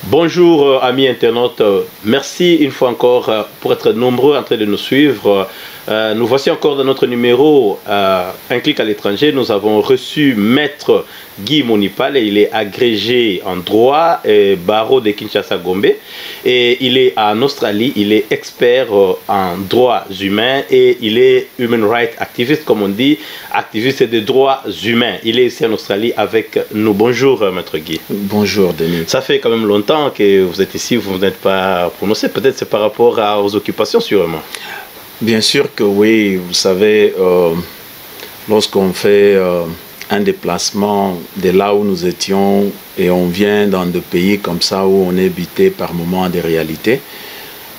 Bonjour amis internautes, merci une fois encore pour être nombreux en train de nous suivre. Nous voici encore dans notre numéro Un clic à l'étranger. Nous avons reçu Maître Guy Monipal et il est agrégé en droit et barreau de Kinshasa Gombe. Et il est en Australie, il est expert en droits humains et il est human rights activist, comme on dit, activiste des droits humains. Il est ici en Australie avec nous. Bonjour Maître Guy. Bonjour Denis. Ça fait quand même longtemps que vous êtes ici, vous n'êtes pas prononcé. Peut-être c'est par rapport aux occupations sûrement. Bien sûr que oui, vous savez, lorsqu'on fait un déplacement de là où nous étions et on vient dans des pays comme ça où on est habité par moments des réalités,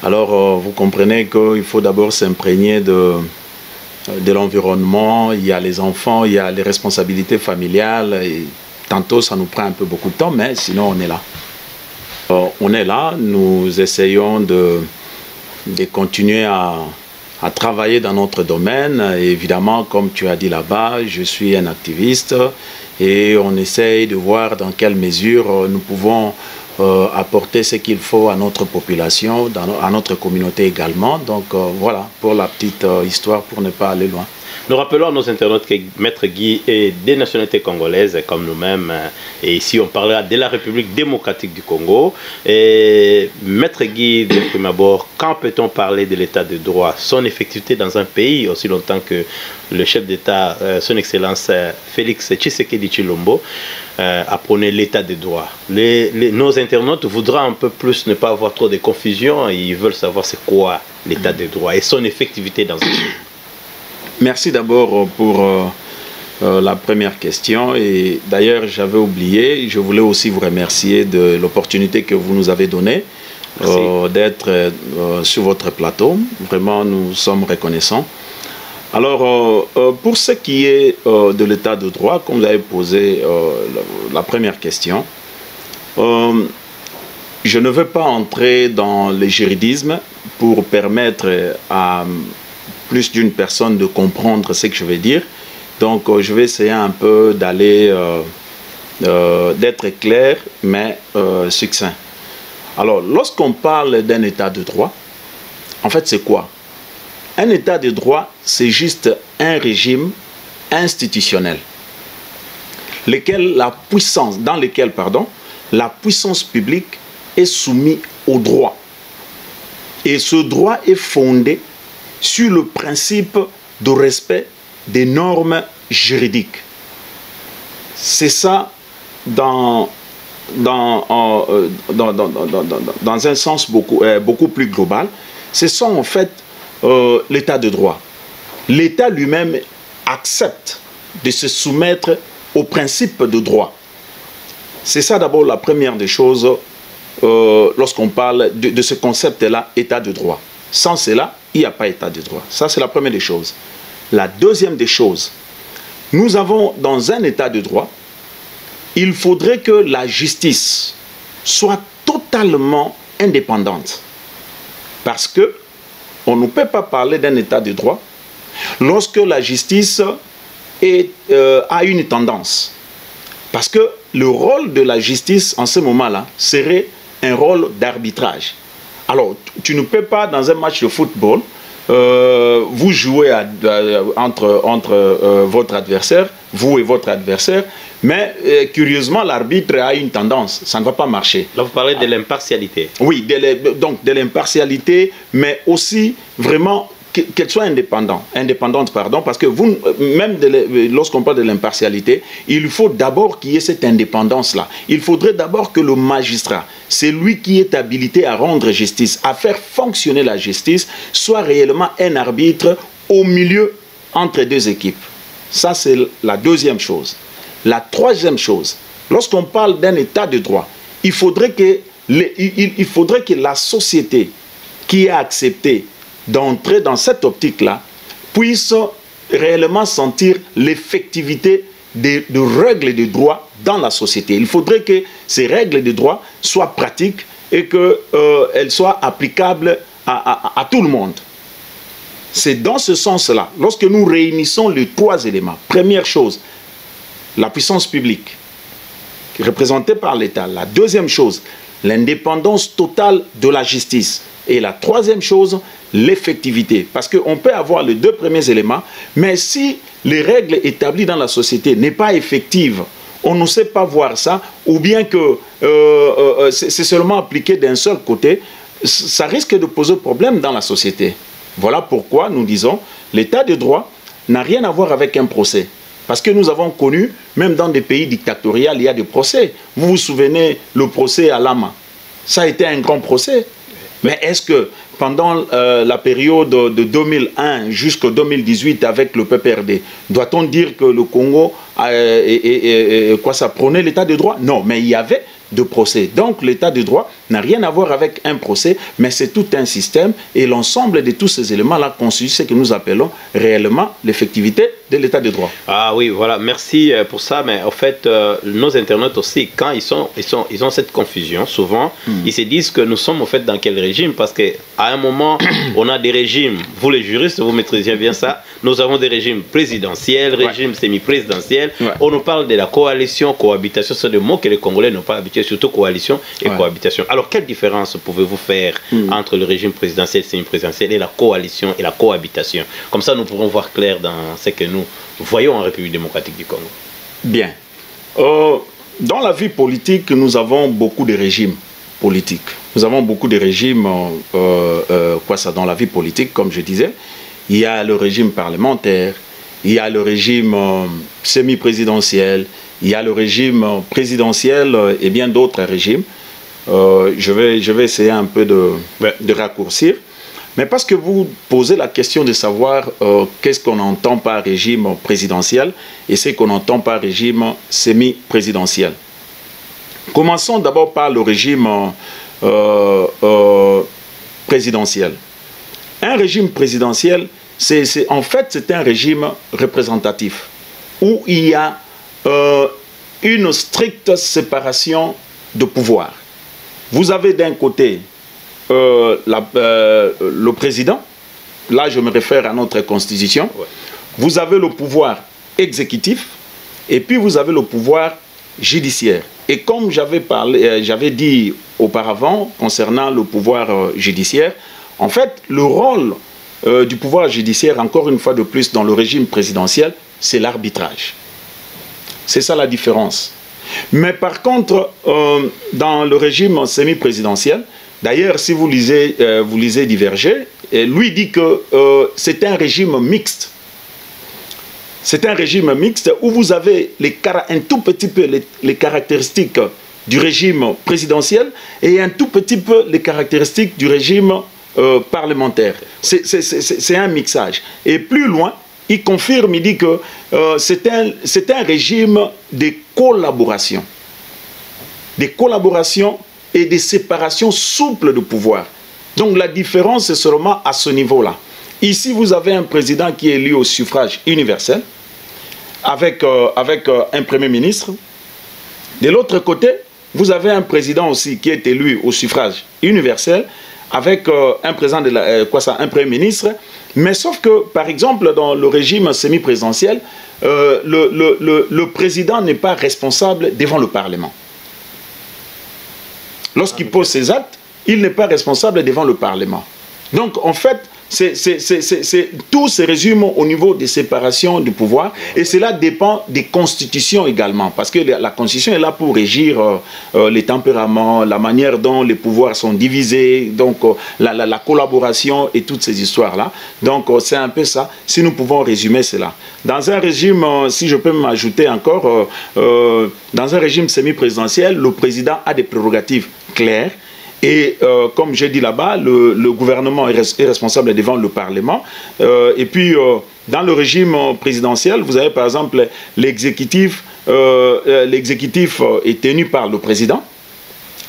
alors vous comprenez qu'il faut d'abord s'imprégner de l'environnement. Il y a les enfants, il y a les responsabilités familiales et tantôt ça nous prend un peu beaucoup de temps, mais sinon on est là. On est là, nous essayons de continuer à travailler dans notre domaine. Et évidemment, comme tu as dit là-bas, je suis un activiste et on essaye de voir dans quelle mesure nous pouvons apporter ce qu'il faut à notre population, à notre communauté également. Donc voilà, pour la petite histoire, pour ne pas aller loin. Nous rappelons à nos internautes que Maître Guy est des nationalités congolaises comme nous-mêmes. Et ici, on parlera de la République démocratique du Congo. Et Maître Guy, de prime abord, quand peut-on parler de l'état de droit, son effectivité dans un pays aussi longtemps que le chef d'État, son Excellence Félix Tshisekedi Tshilombo, a prôné l'état de droit. Nos internautes voudraient un peu plus ne pas avoir trop de confusion. Ils veulent savoir c'est quoi l'état de droit et son effectivité dans un pays. Merci d'abord pour la première question. Et d'ailleurs, j'avais oublié, je voulais aussi vous remercier de l'opportunité que vous nous avez donnée d'être sur votre plateau. Vraiment, nous sommes reconnaissants. Alors, pour ce qui est de l'état de droit, comme vous avez posé la première question, je ne veux pas entrer dans les juridismes pour permettre à plus d'une personne de comprendre ce que je vais dire. Donc je vais essayer un peu d'aller d'être clair mais succinct. Alors lorsqu'on parle d'un état de droit, en fait c'est quoi? Un état de droit, c'est juste un régime institutionnel dans lequel la puissance publique est soumise au droit. Et ce droit est fondé sur le principe de respect des normes juridiques. C'est ça dans un sens beaucoup plus global. Ce sont en fait l'état de droit. L'État lui-même accepte de se soumettre au principe de droit. C'est ça d'abord la première des choses lorsqu'on parle de ce concept-là, état de droit. Sans cela, il n'y a pas état de droit. Ça, c'est la première des choses. La deuxième des choses, nous avons dans un état de droit, il faudrait que la justice soit totalement indépendante. Parce que on ne peut pas parler d'un état de droit lorsque la justice a une tendance. Parce que le rôle de la justice en ce moment-là serait un rôle d'arbitrage. Alors, tu ne peux pas, dans un match de football, vous jouez entre votre adversaire, vous et votre adversaire, mais curieusement, l'arbitre a une tendance, ça ne va pas marcher. Là, vous parlez de l'impartialité. Oui, donc de l'impartialité, mais aussi vraiment qu'elle soit indépendante, parce que vous, même lorsqu'on parle de l'impartialité, il faut d'abord qu'il y ait cette indépendance-là. Il faudrait d'abord que le magistrat, c'est lui qui est habilité à rendre justice, à faire fonctionner la justice, soit réellement un arbitre au milieu entre deux équipes. Ça, c'est la deuxième chose. La troisième chose, lorsqu'on parle d'un état de droit, il faudrait que la société qui a accepté d'entrer dans cette optique-là, puisse réellement sentir l'effectivité des règles de droit dans la société. Il faudrait que ces règles de droit soient pratiques et qu'elles soient applicables à tout le monde. C'est dans ce sens-là, lorsque nous réunissons les trois éléments, première chose, la puissance publique, représentée par l'État. La deuxième chose, l'indépendance totale de la justice. Et la troisième chose, l'effectivité. Parce qu'on peut avoir les deux premiers éléments, mais si les règles établies dans la société n'est pas effectives, on ne sait pas voir ça, ou bien que c'est seulement appliqué d'un seul côté, ça risque de poser problème dans la société. Voilà pourquoi nous disons, l'état de droit n'a rien à voir avec un procès. Parce que nous avons connu, même dans des pays dictatoriaux, il y a des procès. Vous vous souvenez, le procès à Lama, ça a été un grand procès. Mais est-ce que pendant la période de 2001 jusqu'en 2018 avec le PPRD, doit-on dire que le Congo ça prônait l'état de droit? Non, mais il y avait de procès. Donc l'état de droit n'a rien à voir avec un procès, mais c'est tout un système et l'ensemble de tous ces éléments-là constitue ce que nous appelons réellement l'effectivité de l'état de droit. Ah oui, voilà, merci pour ça, mais en fait, nos internautes aussi, quand ils ont cette confusion, souvent, ils se disent que nous sommes au fait dans quel régime, parce qu'à un moment, on a des régimes, vous les juristes, vous maîtrisez bien ça, nous avons des régimes présidentiels, régimes semi-présidentiels, on nous parle de la coalition, cohabitation, c'est des mots que les Congolais n'ont pas habitués, surtout coalition et cohabitation. Alors, quelle différence pouvez-vous faire entre le régime présidentiel, semi-présidentiel et la coalition et la cohabitation? Comme ça, nous pourrons voir clair dans ce que nous voyons en République démocratique du Congo. Bien. Dans la vie politique, nous avons beaucoup de régimes politiques. Nous avons beaucoup de régimes dans la vie politique, comme je disais. Il y a le régime parlementaire, il y a le régime semi-présidentiel, il y a le régime présidentiel et bien d'autres régimes. Je vais essayer un peu de raccourcir. Mais parce que vous posez la question de savoir qu'est-ce qu'on entend par régime présidentiel et ce qu'on entend par régime semi-présidentiel. Commençons d'abord par le régime présidentiel. Un régime présidentiel, en fait, c'est un régime représentatif où il y a une stricte séparation de pouvoir. Vous avez d'un côté le président, là je me réfère à notre constitution, vous avez le pouvoir exécutif et puis vous avez le pouvoir judiciaire. Et comme j'avais dit auparavant concernant le pouvoir judiciaire, en fait le rôle du pouvoir judiciaire, encore une fois de plus dans le régime présidentiel, c'est l'arbitrage. C'est ça la différence. Mais par contre, dans le régime semi-présidentiel, d'ailleurs, si vous lisez Diverger, lui dit que c'est un régime mixte. C'est un régime mixte où vous avez un tout petit peu les caractéristiques du régime présidentiel et un tout petit peu les caractéristiques du régime parlementaire. C'est un mixage. Et plus loin, il confirme, il dit que c'est un régime de collaboration. Des collaborations et des séparations souples de pouvoir. Donc la différence est seulement à ce niveau-là. Ici, vous avez un président qui est élu au suffrage universel, avec un premier ministre. De l'autre côté, vous avez un président aussi qui est élu au suffrage universel, avec un premier ministre. Mais sauf que, par exemple, dans le régime semi-présidentiel, le président n'est pas responsable devant le Parlement. Lorsqu'il pose ses actes, il n'est pas responsable devant le Parlement. Donc, en fait, tout se résume au niveau des séparations du pouvoir et cela dépend des constitutions également parce que la constitution est là pour régir les tempéraments, la manière dont les pouvoirs sont divisés, donc la collaboration et toutes ces histoires-là. Donc c'est un peu ça, si nous pouvons résumer cela. Dans un régime, si je peux m'ajouter encore, dans un régime semi-présidentiel, le président a des prérogatives claires. Et comme j'ai dit là-bas, le gouvernement est responsable devant le Parlement. Et puis, dans le régime présidentiel, vous avez par exemple l'exécutif est tenu par le président.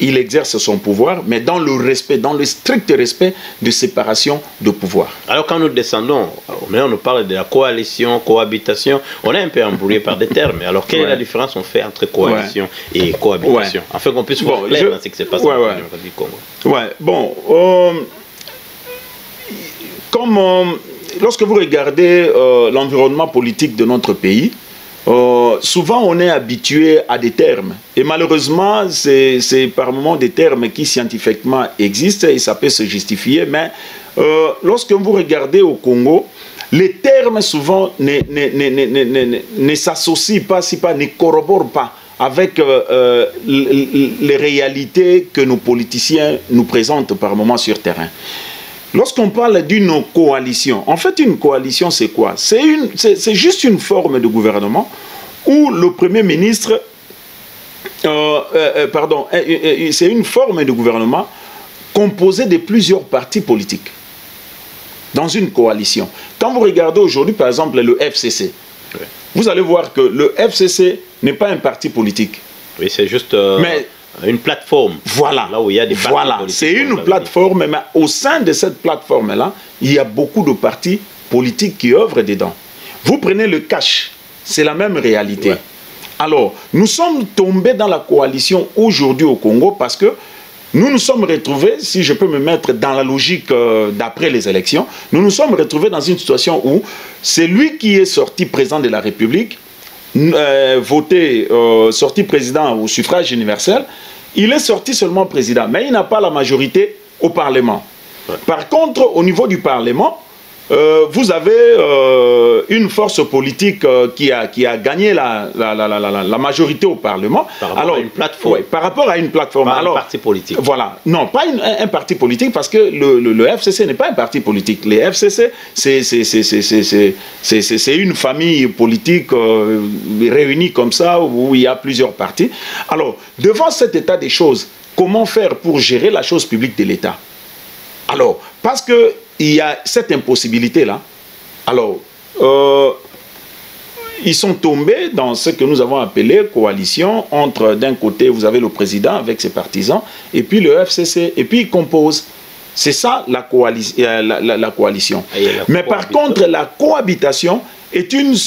Il exerce son pouvoir, mais dans le strict respect de séparation de pouvoir. Alors quand nous descendons, on nous parle de la coalition, cohabitation, on est un peu embrouillé par des termes. Alors quelle est la différence on fait entre coalition et cohabitation, afin qu'on puisse voir clair dans ce qui se passe dans le Congo. Lorsque vous regardez l'environnement politique de notre pays, souvent on est habitué à des termes. Et malheureusement, c'est par moments des termes qui scientifiquement existent et ça peut se justifier. Mais lorsque vous regardez au Congo, les termes souvent ne s'associent pas, ne corroborent pas avec les réalités que nos politiciens nous présentent par moments sur terrain. Lorsqu'on parle d'une coalition, en fait une coalition c'est quoi? C'est juste une forme de gouvernement où le Premier ministre, c'est une forme de gouvernement composée de plusieurs partis politiques dans une coalition. Quand vous regardez aujourd'hui par exemple le FCC, vous allez voir que le FCC n'est pas un parti politique. Oui, c'est juste une plateforme. Voilà. Là où il y a des partis politiques. C'est une plateforme, mais au sein de cette plateforme-là, il y a beaucoup de partis politiques qui œuvrent dedans. Vous prenez le cash, c'est la même réalité. Ouais. Alors, nous sommes tombés dans la coalition aujourd'hui au Congo parce que nous nous sommes retrouvés, si je peux me mettre dans la logique d'après les élections, nous nous sommes retrouvés dans une situation où c'est lui qui est sorti président de la République, sorti président au suffrage universel, il est sorti seulement président, mais il n'a pas la majorité au Parlement. Ouais. Par contre, au niveau du Parlement, vous avez une force politique qui a gagné la majorité au Parlement. Par rapport à une plateforme. Ouais, par rapport à une plateforme. Pas un parti politique. Voilà. Non, pas un parti politique parce que le FCC n'est pas un parti politique. Les FCC, c'est une famille politique réunie comme ça où il y a plusieurs partis. Alors, devant cet état des choses, comment faire pour gérer la chose publique de l'État? Alors, parce que il y a cette impossibilité-là. Alors, ils sont tombés dans ce que nous avons appelé coalition entre, d'un côté, vous avez le président avec ses partisans, et puis le FCC, et puis ils composent. C'est ça la coalition. Mais par contre, la cohabitation est une,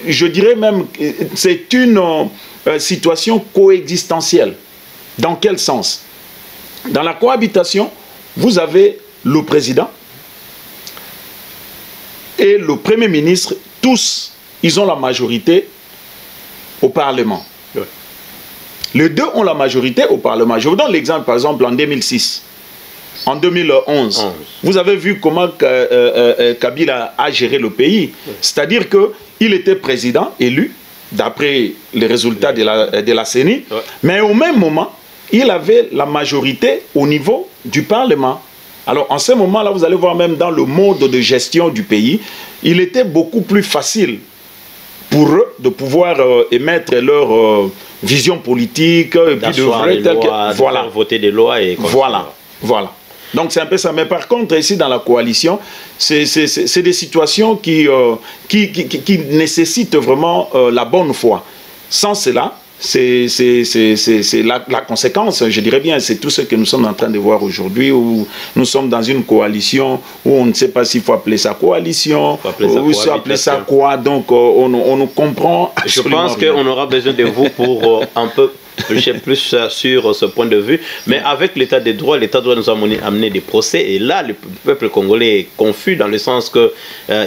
je dirais même, c'est une situation coexistentielle. Dans quel sens? Dans la cohabitation, vous avez le président et le Premier ministre, tous, ils ont la majorité au Parlement. Ouais. Les deux ont la majorité au Parlement. Je vous donne l'exemple, par exemple, en 2006, en 2011. Vous avez vu comment Kabila a géré le pays. Ouais. C'est-à-dire qu'il était président élu, d'après les résultats de la CENI, ouais. Mais au même moment, il avait la majorité au niveau du Parlement. Alors, en ce moment-là, vous allez voir même dans le mode de gestion du pays, il était beaucoup plus facile pour eux de pouvoir émettre leur vision politique et puis de voter des lois et voilà. Donc, c'est un peu ça. Mais par contre, ici, dans la coalition, c'est des situations qui nécessitent vraiment la bonne foi. Sans cela, c'est la conséquence, je dirais bien, c'est tout ce que nous sommes en train de voir aujourd'hui, où nous sommes dans une coalition, où on ne sait pas s'il faut appeler ça coalition, ou s'il faut appeler ça quoi, donc on nous comprend absolument. Je pense qu'on aura besoin de vous pour un peu plus sur ce point de vue, mais avec l'état des droits, l'état de droit nous a amené des procès, et là le peuple congolais est confus dans le sens que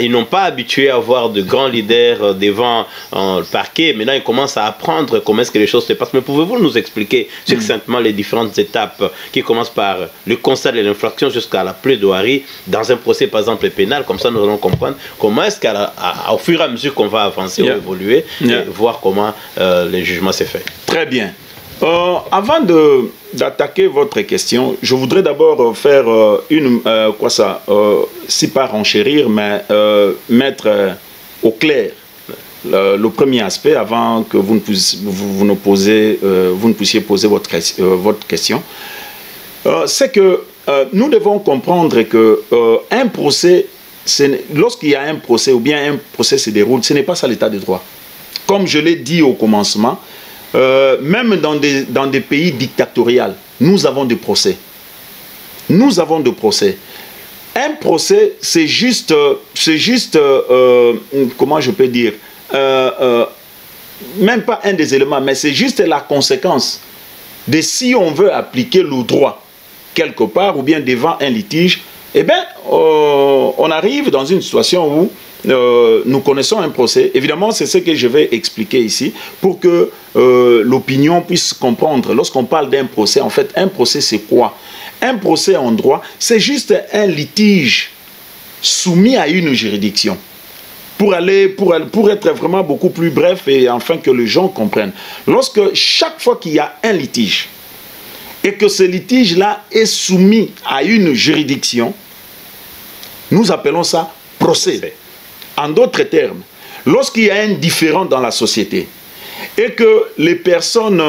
ils n'ont pas habitué à avoir de grands leaders devant le parquet. Maintenant ils commencent à apprendre comment est-ce que les choses se passent. Mais pouvez-vous nous expliquer succinctement les différentes étapes qui commencent par le constat de l'infraction jusqu'à la plaidoirie dans un procès par exemple pénal, comme ça nous allons comprendre comment est-ce qu'au fur et à mesure qu'on va avancer ou évoluer et voir comment le jugement s'est fait. Très bien. Avant d'attaquer votre question, je voudrais d'abord faire si pas renchérir, mais mettre au clair le premier aspect avant que vous ne puissiez poser votre question. C'est que nous devons comprendre que un procès, lorsqu'il y a un procès ou bien un procès se déroule, ce n'est pas ça l'état de droit. Comme je l'ai dit au commencement, même dans des pays dictatoriaux, nous avons des procès. Nous avons des procès. Un procès, c'est juste comment je peux dire, même pas un des éléments, mais c'est juste la conséquence de si on veut appliquer le droit quelque part ou bien devant un litige, Eh bien, on arrive dans une situation où nous connaissons un procès. Évidemment, c'est ce que je vais expliquer ici pour que l'opinion puisse comprendre. Lorsqu'on parle d'un procès, en fait, un procès, c'est quoi? Un procès en droit, c'est juste un litige soumis à une juridiction. Pour être vraiment beaucoup plus bref et afin que les gens comprennent. Lorsque chaque fois qu'il y a un litige et que ce litige-là est soumis à une juridiction, nous appelons ça procès. En d'autres termes, lorsqu'il y a un différend dans la société et que les personnes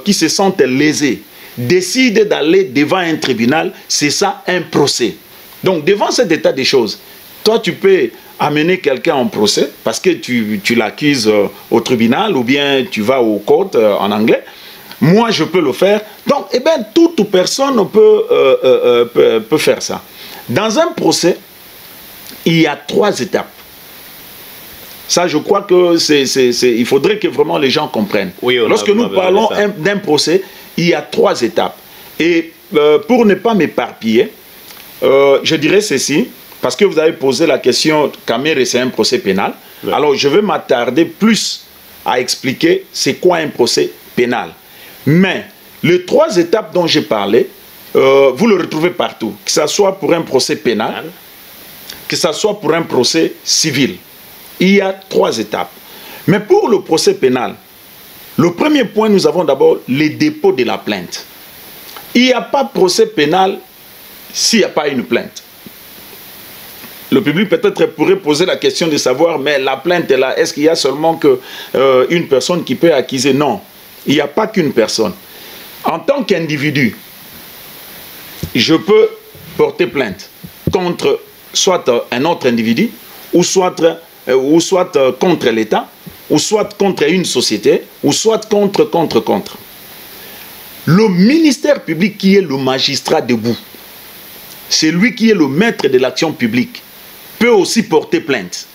qui se sentent lésées décident d'aller devant un tribunal, c'est ça un procès. Donc devant cet état des choses, toi tu peux amener quelqu'un en procès parce que tu l'accuses au tribunal ou bien tu vas au court en anglais. Moi je peux le faire. Donc eh bien, toute personne peut faire ça. Dans un procès, il y a 3 étapes. Ça, je crois que il faudrait que vraiment les gens comprennent. Oui, lorsque nous parlons d'un procès, il y a 3 étapes. Et pour ne pas m'éparpiller, je dirais ceci, parce que vous avez posé la question, Kamere, c'est un procès pénal. Oui. Alors, je vais m'attarder plus à expliquer c'est quoi un procès pénal. Mais les 3 étapes dont j'ai parlé, vous le retrouvez partout. Que ce soit pour un procès pénal, que ce soit pour un procès civil. Il y a 3 étapes. Mais pour le procès pénal, le premier point, nous avons d'abord les dépôts de la plainte. Il n'y a pas de procès pénal s'il n'y a pas une plainte. Le public peut-être pourrait poser la question de savoir, mais la plainte est là, est-ce qu'il y a seulement une personne qui peut accuser? Non, il n'y a pas qu'une personne. En tant qu'individu, je peux porter plainte contre soit un autre individu, ou soit contre l'État, ou soit contre une société, ou soit contre. Le ministère public qui est le magistrat debout, c'est lui qui est le maître de l'action publique, peut aussi porter plainte.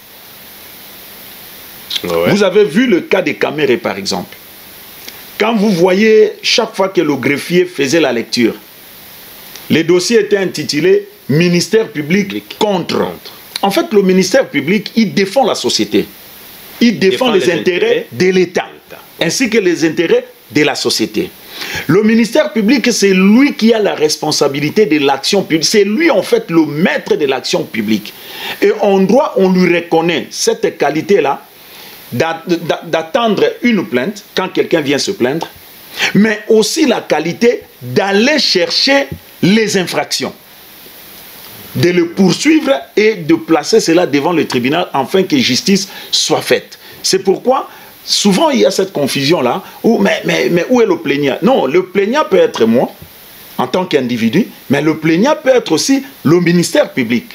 Ouais. Vous avez vu le cas des Kamere par exemple. Quand vous voyez chaque fois que le greffier faisait la lecture, les dossiers étaient intitulés « Ministère public contre ». En fait, le ministère public, il défend la société. Il défend les intérêts de l'État, ainsi que les intérêts de la société. Le ministère public, c'est lui qui a la responsabilité de l'action publique. C'est lui, en fait, le maître de l'action publique. Et en droit, on lui reconnaît cette qualité-là d'attendre une plainte quand quelqu'un vient se plaindre, mais aussi la qualité d'aller chercher les infractions, de le poursuivre et de placer cela devant le tribunal afin que justice soit faite. C'est pourquoi souvent il y a cette confusion-là, mais où est le plaignant? Non, le plaignant peut être moi, en tant qu'individu, mais le plaignant peut être aussi le ministère public.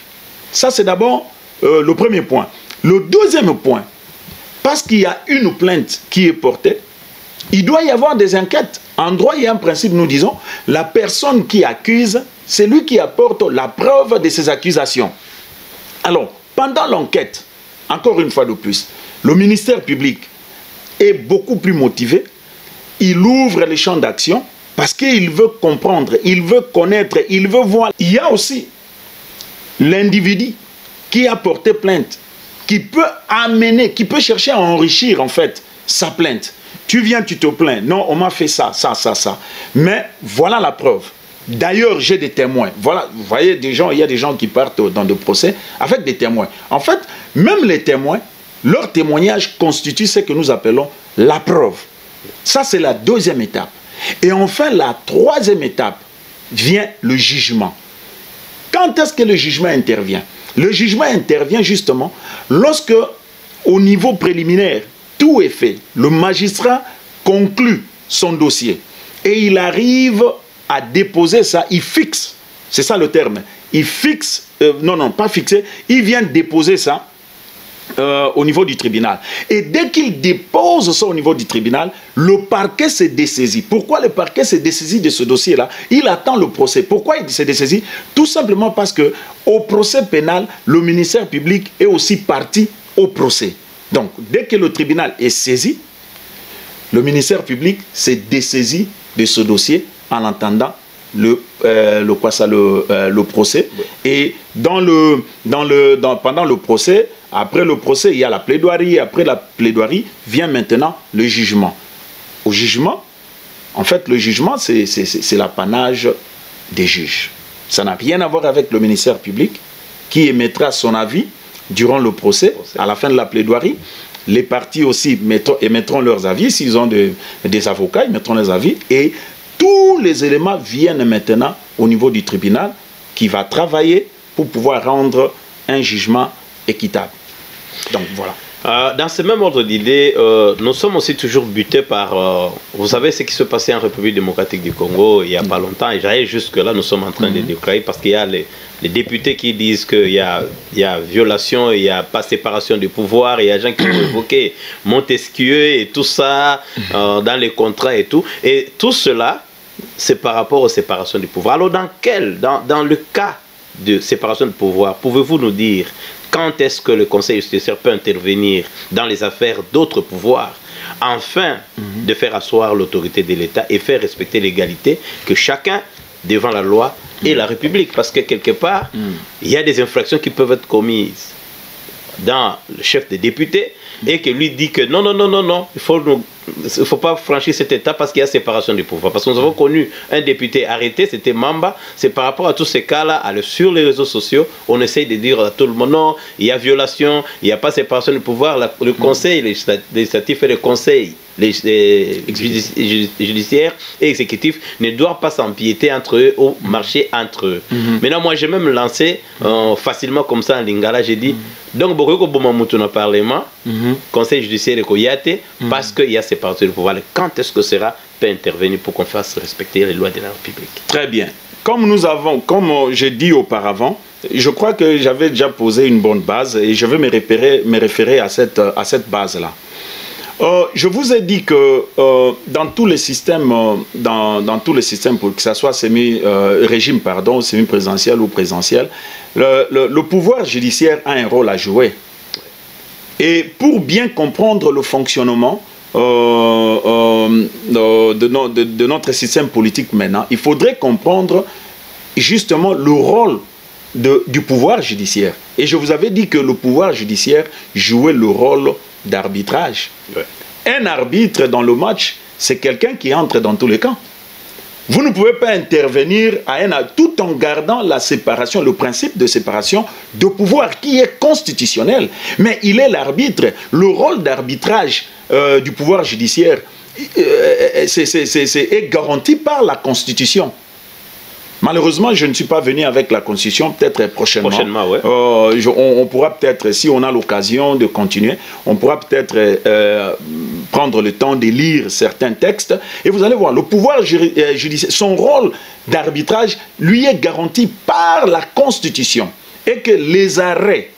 Ça, c'est d'abord le premier point. Le deuxième point, parce qu'il y a une plainte qui est portée, il doit y avoir des enquêtes. En droit, il y a un principe, nous disons, la personne qui accuse, c'est lui qui apporte la preuve de ses accusations. Alors, pendant l'enquête, encore une fois de plus, le ministère public est beaucoup plus motivé. Il ouvre les champs d'action parce qu'il veut comprendre, il veut connaître, il veut voir. Il y a aussi l'individu qui a porté plainte, qui peut amener, qui peut chercher à enrichir en fait sa plainte. Tu viens, tu te plains. Non, on m'a fait ça. Mais voilà la preuve. D'ailleurs, j'ai des témoins. Voilà, vous voyez, il y a des gens qui partent dans des procès avec des témoins. En fait, même les témoins, leur témoignage constitue ce que nous appelons la preuve. Ça, c'est la deuxième étape. Et enfin, la troisième étape vient le jugement. Quand est-ce que le jugement intervient? Le jugement intervient justement lorsque, au niveau préliminaire, tout est fait. Le magistrat conclut son dossier et il arrive à déposer ça, il fixe, c'est ça le terme, il fixe, non, pas fixé, il vient déposer ça au niveau du tribunal. Et dès qu'il dépose ça au niveau du tribunal, le parquet se dessaisit. Pourquoi le parquet se dessaisit de ce dossier-là? Il attend le procès. Pourquoi il se dessaisit? Tout simplement parce que au procès pénal, le ministère public est aussi partie au procès. Donc, dès que le tribunal est saisi, le ministère public s'est dessaisi de ce dossier en attendant le procès. Oui. Et pendant le procès, après le procès, il y a la plaidoirie. Après la plaidoirie, vient maintenant le jugement. Au jugement, en fait, le jugement, c'est l'apanage des juges. Ça n'a rien à voir avec le ministère public qui émettra son avis durant le procès, à la fin de la plaidoirie. Les parties aussi émettront leurs avis. S'ils ont des avocats, ils mettront leurs avis. Et tous les éléments viennent maintenant au niveau du tribunal qui va travailler pour pouvoir rendre un jugement équitable. Donc voilà. Dans ce même ordre d'idée, nous sommes aussi toujours butés par, vous savez ce qui se passait en République démocratique du Congo il n'y a pas longtemps, et j'arrive jusque-là, nous sommes en train de déclarer, parce qu'il y a les députés qui disent qu'il y a violation, il n'y a pas séparation du pouvoir, il y a des gens qui ont évoqué Montesquieu et tout ça, dans les contrats et tout cela, c'est par rapport aux séparations du pouvoir. Alors dans le cas de séparation du pouvoir, pouvez-vous nous dire quand est-ce que le Conseil judiciaire peut intervenir dans les affaires d'autres pouvoirs afin de faire asseoir l'autorité de l'État et faire respecter l'égalité que chacun devant la loi et la République? Parce que quelque part, il y a des infractions qui peuvent être commises dans le chef des députés et que lui dit que non, il ne faut pas franchir cette étape parce qu'il y a séparation du pouvoir. Parce que nous avons connu un député arrêté, c'était Mamba. C'est par rapport à tous ces cas-là, sur les réseaux sociaux, on essaye de dire à tout le monde non, il y a violation, il n'y a pas séparation du pouvoir. Le Conseil législatif et le Conseil judiciaire et exécutif ne doivent pas s'empiéter entre eux ou marcher entre eux. Maintenant, moi, j'ai même lancé facilement comme ça en lingala, j'ai dit donc, beaucoup de parlement, Conseil judiciaire et Koyate, parce qu'il y a séparation du pouvoir. Quand est-ce que cela peut intervenir pour qu'on fasse respecter les lois de la République? Très bien. Comme j'ai dit auparavant, je crois que j'avais déjà posé une bonne base et je vais me référer à cette base-là. Je vous ai dit que dans tous les systèmes, pour que ce soit semi-présidentiel ou présidentiel, le pouvoir judiciaire a un rôle à jouer. Et pour bien comprendre le fonctionnement de notre système politique maintenant, il faudrait comprendre justement le rôle du pouvoir judiciaire. Et je vous avais dit que le pouvoir judiciaire jouait le rôle d'arbitrage. Ouais. Un arbitre dans le match, c'est quelqu'un qui entre dans tous les camps. Vous ne pouvez pas intervenir tout en gardant la séparation, le principe de séparation de pouvoir qui est constitutionnel. Mais il est l'arbitre. Le rôle d'arbitrage du pouvoir judiciaire est garanti par la Constitution. Malheureusement, je ne suis pas venu avec la Constitution, peut-être prochainement. Ouais. On pourra peut-être, si on a l'occasion de continuer, on pourra peut-être prendre le temps de lire certains textes. Et vous allez voir, le pouvoir judiciaire, son rôle d'arbitrage, lui est garanti par la Constitution. Et que les arrêts,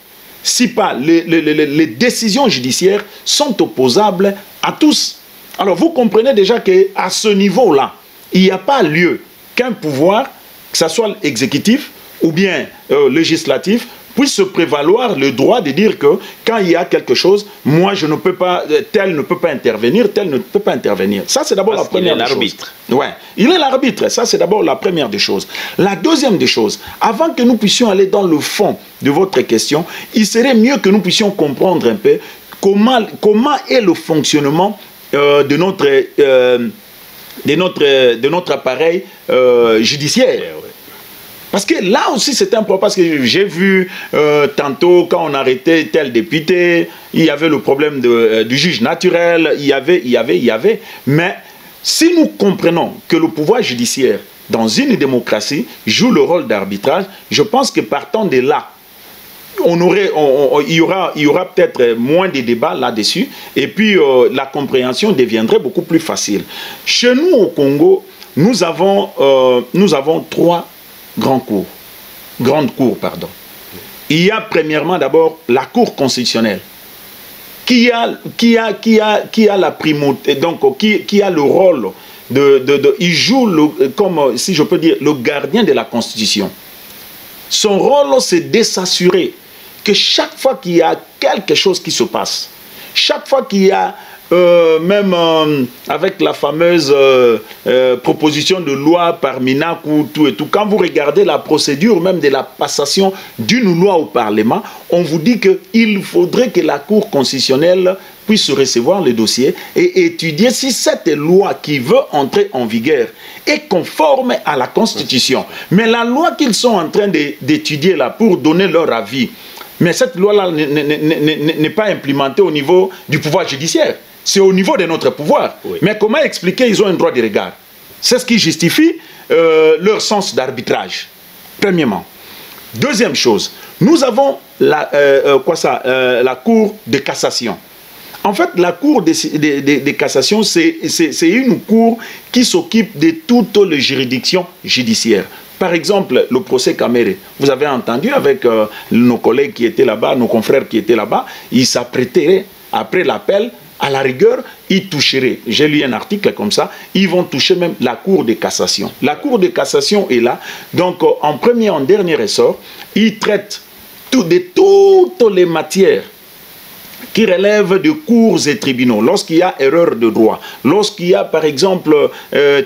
si pas les décisions judiciaires, sont opposables à tous. Alors vous comprenez déjà qu'à ce niveau-là, il n'y a pas lieu qu'un pouvoir, que ce soit exécutif ou bien législatif, puisse se prévaloir le droit de dire que quand il y a quelque chose, moi je ne peux pas, tel ne peut pas intervenir, tel ne peut pas intervenir. Ça c'est d'abord la première des choses. Il est l'arbitre. Ouais, il est l'arbitre, ça c'est d'abord la première des choses. La deuxième des choses, avant que nous puissions aller dans le fond de votre question, il serait mieux que nous puissions comprendre un peu comment est le fonctionnement de notre appareil judiciaire. Parce que là aussi c'est un problème, parce que j'ai vu tantôt quand on arrêtait tel député, il y avait le problème du juge naturel, il y avait. Mais si nous comprenons que le pouvoir judiciaire dans une démocratie joue le rôle d'arbitrage, je pense que partant de là, il y aura peut-être moins de débats là-dessus, et puis la compréhension deviendrait beaucoup plus facile. Chez nous au Congo, nous avons 3 grandes cours. Il y a premièrement d'abord la Cour constitutionnelle, qui a la primauté, donc qui a le rôle il joue comme, si je peux dire, le gardien de la Constitution. Son rôle, c'est de s'assurer que chaque fois qu'il y a quelque chose qui se passe, chaque fois qu'il y a même avec la fameuse proposition de loi par Minakou, tout et tout, quand vous regardez la procédure même de la passation d'une loi au Parlement, on vous dit qu'il faudrait que la Cour constitutionnelle puisse recevoir le dossier et étudier si cette loi qui veut entrer en vigueur est conforme à la Constitution. Mais la loi qu'ils sont en train d'étudier là pour donner leur avis, mais cette loi-là n'est pas implémentée au niveau du pouvoir judiciaire. C'est au niveau de notre pouvoir. Oui. Mais comment expliquer qu'ils ont un droit de regard? C'est ce qui justifie leur sens d'arbitrage, premièrement. Deuxième chose, nous avons la Cour de cassation. En fait, la Cour de cassation, c'est une cour qui s'occupe de toutes les juridictions judiciaires. Par exemple, le procès Kamere, vous avez entendu avec nos collègues qui étaient là-bas, nos confrères qui étaient là-bas, ils s'apprêteraient, après l'appel, à la rigueur, ils toucheraient, j'ai lu un article comme ça, ils vont toucher même la Cour de cassation. La Cour de cassation est là, donc en premier, en dernier ressort, ils traitent de toutes les matières qui relèvent de cours et tribunaux, lorsqu'il y a erreur de droit, lorsqu'il y a par exemple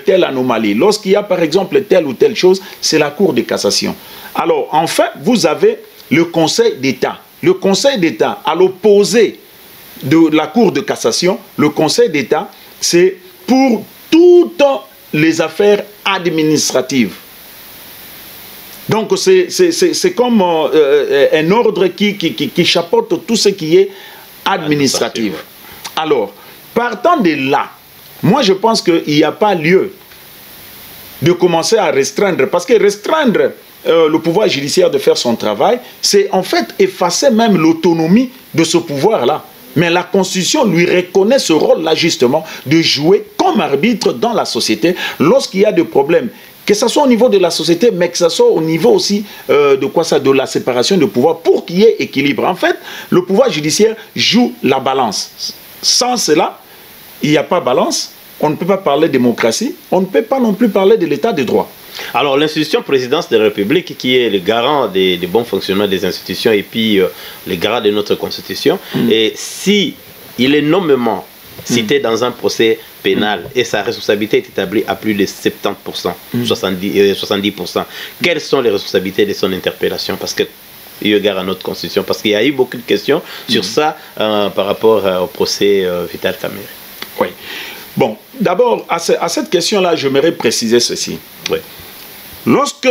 telle anomalie, lorsqu'il y a par exemple telle ou telle chose, c'est la Cour de cassation. Alors enfin, vous avez le Conseil d'État. Le Conseil d'État, à l'opposé de la Cour de cassation, le Conseil d'État, c'est pour toutes les affaires administratives. Donc c'est comme un ordre qui chapeaute tout ce qui est administratif. Alors, partant de là, moi je pense qu'il n'y a pas lieu de commencer à restreindre, parce que restreindre le pouvoir judiciaire de faire son travail, c'est en fait effacer même l'autonomie de ce pouvoir-là. Mais la Constitution lui reconnaît ce rôle-là justement de jouer comme arbitre dans la société lorsqu'il y a des problèmes. Que ce soit au niveau de la société, mais que ce soit au niveau aussi de la séparation de pouvoir pour qu'il y ait équilibre. En fait, le pouvoir judiciaire joue la balance. Sans cela, il n'y a pas balance. On ne peut pas parler de démocratie. On ne peut pas non plus parler de l'état de droit. Alors, l'institution présidence de la République, qui est le garant des bons fonctionnements des institutions et puis le garant de notre Constitution, et si il est nommément cité dans un procès pénal et sa responsabilité est établie à plus de 70%, 70%. Quelles sont les responsabilités de son interpellation? Parce que il regarde à notre Constitution, parce qu'il y a eu beaucoup de questions sur ça par rapport au procès Vital Kamerhe. Oui. Bon, d'abord, à cette question-là, j'aimerais préciser ceci. Oui. Lorsque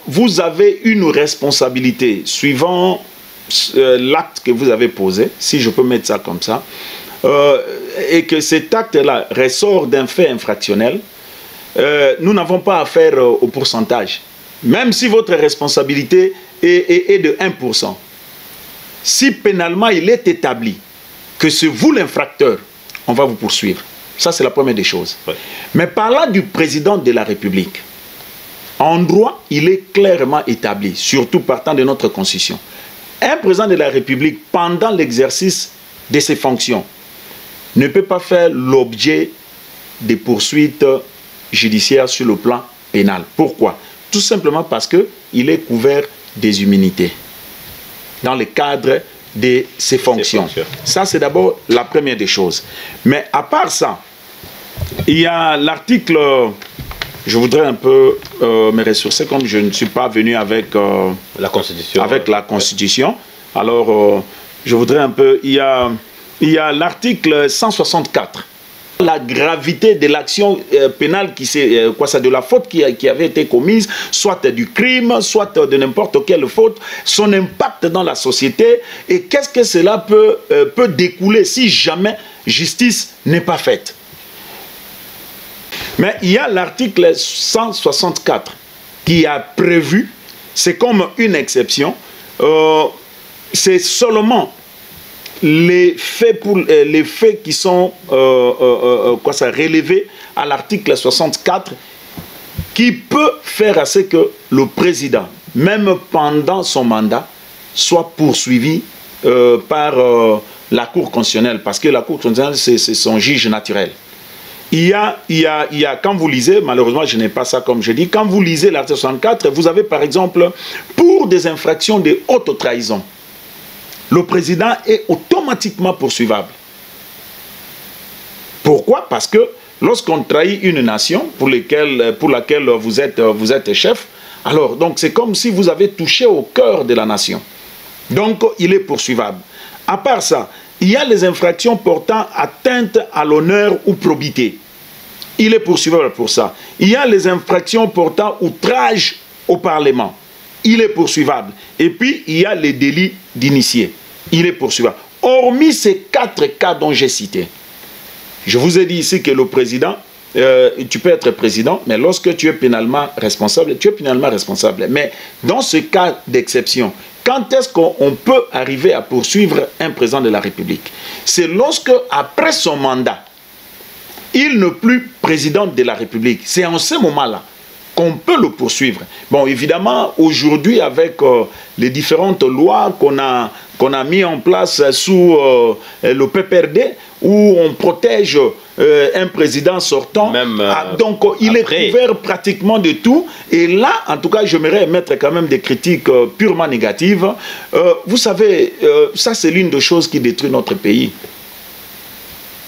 vous avez une responsabilité suivant l'acte que vous avez posé, si je peux mettre ça comme ça, et que cet acte-là ressort d'un fait infractionnel, nous n'avons pas affaire au pourcentage. Même si votre responsabilité est de 1%. Si pénalement il est établi que c'est vous l'infracteur, on va vous poursuivre. Ça, c'est la première des choses. Oui. Mais parlant du président de la République, en droit, il est clairement établi, surtout partant de notre Constitution. Un président de la République, pendant l'exercice de ses fonctions, ne peut pas faire l'objet des poursuites judiciaires sur le plan pénal. Pourquoi? Tout simplement parce qu'il est couvert des immunités dans le cadre de ses fonctions. Ça, c'est d'abord la première des choses. Mais à part ça, il y a l'article... Je voudrais un peu me ressourcer, comme je ne suis pas venu avec la Constitution. Avec la Constitution. Alors, je voudrais un peu... Il y a l'article 164. La gravité de l'action pénale, de la faute qui avait été commise, soit du crime, soit de n'importe quelle faute, son impact dans la société, et qu'est-ce que cela peut découler si jamais justice n'est pas faite. Mais il y a l'article 164 qui a prévu, c'est comme une exception, c'est seulement les faits qui sont relevés à l'article 64 qui peut faire à ce que le président, même pendant son mandat, soit poursuivi par la Cour constitutionnelle, parce que la Cour constitutionnelle, c'est son juge naturel. Il y a, quand vous lisez, malheureusement je n'ai pas ça comme je dis, quand vous lisez l'article 64, vous avez par exemple, pour des infractions de haute trahison, le président est automatiquement poursuivable. Pourquoi? Parce que lorsqu'on trahit une nation pour laquelle vous êtes chef, alors donc c'est comme si vous avez touché au cœur de la nation. Donc il est poursuivable. À part ça, il y a les infractions portant atteinte à l'honneur ou probité. Il est poursuivable pour ça. Il y a les infractions portant outrage au Parlement. Il est poursuivable. Et puis, il y a les délits d'initié. Il est poursuivable. Hormis ces 4 cas dont j'ai cités, je vous ai dit ici que le président, tu peux être président, mais lorsque tu es pénalement responsable, tu es pénalement responsable. Mais dans ce cas d'exception, quand est-ce qu'on peut arriver à poursuivre un président de la République? C'est lorsque, après son mandat, il n'est plus président de la République. C'est en ce moment-là qu'on peut le poursuivre. Bon, évidemment, aujourd'hui, avec les différentes lois qu'on a mis en place sous le PPRD, où on protège un président sortant, donc il est couvert pratiquement de tout. Et là, en tout cas, j'aimerais émettre quand même des critiques purement négatives. Vous savez, ça c'est l'une des choses qui détruit notre pays.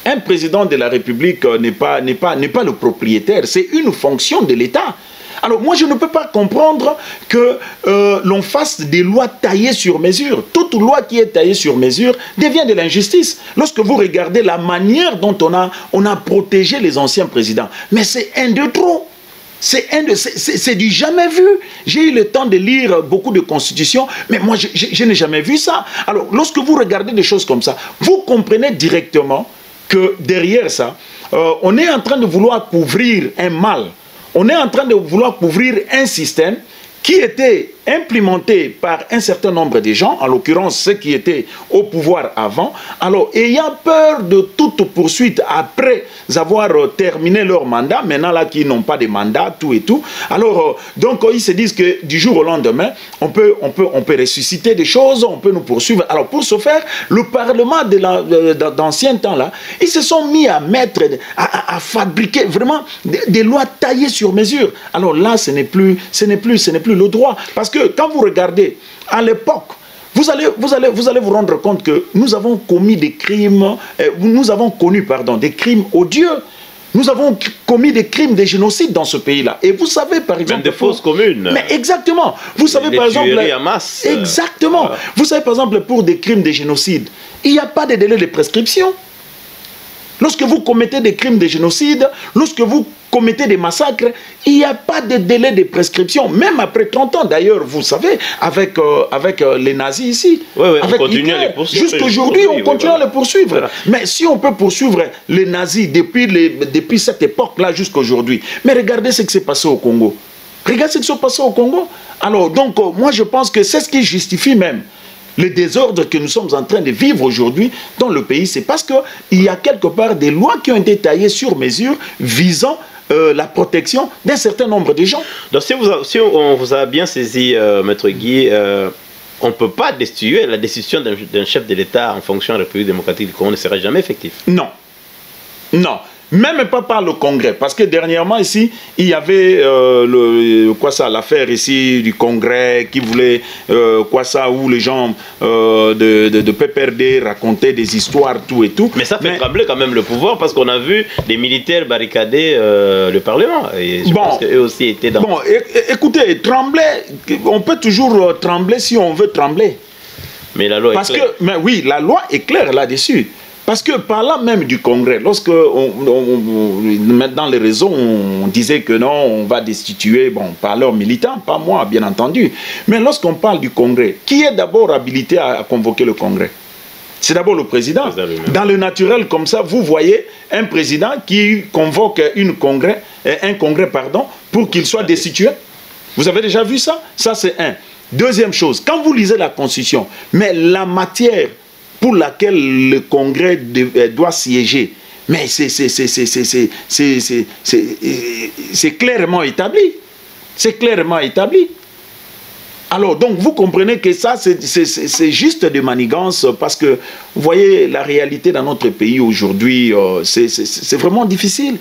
Un président de la République n'est pas le propriétaire, c'est une fonction de l'État. Alors moi je ne peux pas comprendre que l'on fasse des lois taillées sur mesure. Toute loi qui est taillée sur mesure devient de l'injustice. Lorsque vous regardez la manière dont on a protégé les anciens présidents, mais c'est un de trop. C'est du jamais vu. J'ai eu le temps de lire beaucoup de constitutions, mais moi je n'ai jamais vu ça. Alors lorsque vous regardez des choses comme ça, vous comprenez directement que derrière ça, on est en train de vouloir couvrir un mal. On est en train de vouloir couvrir un système qui était implémenté par un certain nombre de gens, en l'occurrence ceux qui étaient au pouvoir avant, alors ayant peur de toute poursuite après avoir terminé leur mandat, maintenant là qui n'ont pas de mandat, tout et tout, alors donc ils se disent que du jour au lendemain, on peut ressusciter des choses, on peut nous poursuivre. Alors pour ce faire, le Parlement d'ancien temps là, ils se sont mis à à fabriquer vraiment des lois taillées sur mesure. Alors là, ce n'est plus le droit. Parce que quand vous regardez, à l'époque, vous allez vous rendre compte que nous avons commis des crimes, nous avons connu, des crimes odieux. Nous avons commis des crimes de génocide dans ce pays-là. Et vous savez, par exemple... Même des fausses communes. Mais exactement. Vous savez, par exemple... à masse. Exactement. Voilà. Vous savez, par exemple, pour des crimes de génocide, il n'y a pas de délai de prescription. Lorsque vous commettez des crimes de génocide, lorsque vous commettez des massacres, il n'y a pas de délai de prescription, même après 30 ans. D'ailleurs, vous savez, avec les nazis ici, on continue à les poursuivre. Jusqu'aujourd'hui, on continue à les poursuivre. Voilà. Mais si on peut poursuivre les nazis depuis cette époque-là jusqu'à aujourd'hui, mais regardez ce qui s'est passé au Congo. Regardez ce qui s'est passé au Congo. Alors, donc, moi, je pense que c'est ce qui justifie même le désordre que nous sommes en train de vivre aujourd'hui dans le pays. C'est parce qu'il y a quelque part des lois qui ont été taillées sur mesure visant la protection d'un certain nombre de gens. Donc si on vous a bien saisi, Maître Guy, on ne peut pas destituer la décision d'un chef de l'État en fonction de la République démocratique du Congo ne sera jamais effective. Non. Non. Même pas par le Congrès, parce que dernièrement ici, il y avait l'affaire ici du Congrès qui voulait où les gens de PPRD racontaient des histoires, tout et tout. Mais ça fait trembler quand même le pouvoir, parce qu'on a vu des militaires barricader le Parlement. Et je pense qu'eux aussi étaient dans... Bon, écoutez, trembler, on peut toujours trembler si on veut trembler. Mais la loi est claire. Mais oui, la loi est claire là-dessus. Parce que par là même du Congrès, lorsque dans les réseaux, on disait que non, on va destituer, par leurs militants, pas moi, bien entendu. Mais lorsqu'on parle du Congrès, qui est d'abord habilité à convoquer le Congrès? C'est d'abord le président. Dans le naturel, comme ça, vous voyez un président qui convoque un congrès, pour qu'il soit destitué. Vous avez déjà vu ça? Ça, c'est un. Deuxième chose, quand vous lisez la Constitution, mais la matière pour laquelle le Congrès doit siéger, mais c'est clairement établi. C'est clairement établi. Alors, donc, vous comprenez que ça, c'est juste de manigance, parce que, vous voyez, la réalité dans notre pays aujourd'hui, c'est vraiment difficile.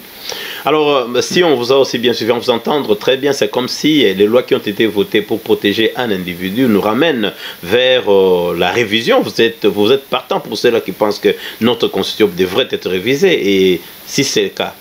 Alors, si on vous a aussi bien suivi, on vous entendre très bien, c'est comme si les lois qui ont été votées pour protéger un individu nous ramènent vers la révision. Vous êtes partant pour ceux-là qui pensent que notre constitution devrait être révisée. Et si c'est le cas,